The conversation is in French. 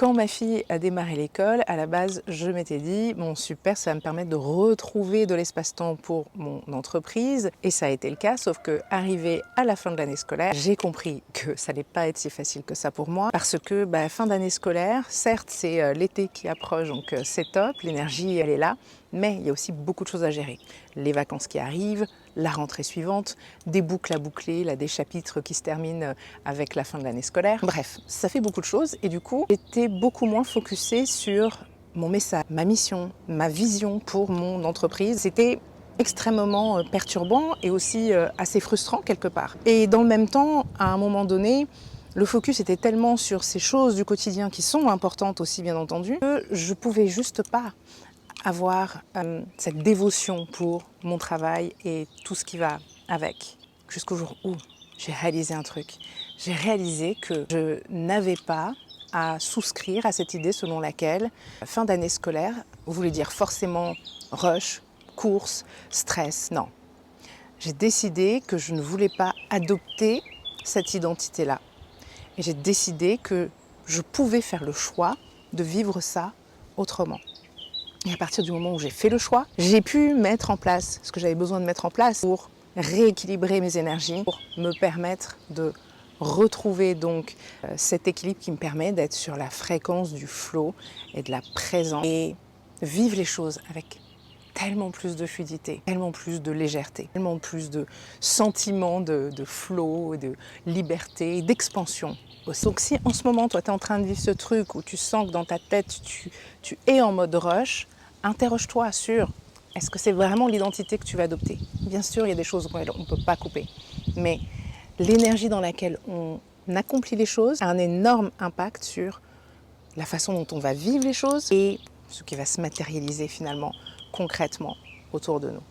Quand ma fille a démarré l'école, à la base, je m'étais dit, bon super, ça va me permettre de retrouver de l'espace-temps pour mon entreprise. Et ça a été le cas, sauf que arrivé à la fin de l'année scolaire, j'ai compris que ça n'allait pas être si facile que ça pour moi. Parce que fin d'année scolaire, certes, c'est l'été qui approche, donc c'est top, l'énergie, elle est là. Mais il y a aussi beaucoup de choses à gérer. Les vacances qui arrivent, la rentrée suivante, des boucles à boucler, là, des chapitres qui se terminent avec la fin de l'année scolaire. Bref, ça fait beaucoup de choses et du coup, j'étais beaucoup moins focusée sur mon message, ma mission, ma vision pour mon entreprise. C'était extrêmement perturbant et aussi assez frustrant quelque part. Et dans le même temps, à un moment donné, le focus était tellement sur ces choses du quotidien qui sont importantes aussi bien entendu, que je pouvais juste pas avoir cette dévotion pour mon travail et tout ce qui va avec. Jusqu'au jour où j'ai réalisé un truc. J'ai réalisé que je n'avais pas à souscrire à cette idée selon laquelle fin d'année scolaire voulait dire forcément rush, course, stress. Non. J'ai décidé que je ne voulais pas adopter cette identité-là. Et j'ai décidé que je pouvais faire le choix de vivre ça autrement. Et à partir du moment où j'ai fait le choix, j'ai pu mettre en place ce que j'avais besoin de mettre en place pour rééquilibrer mes énergies, pour me permettre de retrouver donc cet équilibre qui me permet d'être sur la fréquence du flow et de la présence et vivre les choses avec tellement plus de fluidité, tellement plus de légèreté, tellement plus de sentiments de flow, de liberté, d'expansion aussi. Donc si en ce moment, toi, tu es en train de vivre ce truc où tu sens que dans ta tête, tu es en mode rush, interroge-toi sur est-ce que c'est vraiment l'identité que tu vas adopter. Bien sûr, il y a des choses qu'on ne peut pas couper, mais l'énergie dans laquelle on accomplit les choses a un énorme impact sur la façon dont on va vivre les choses et ce qui va se matérialiser finalement concrètement autour de nous.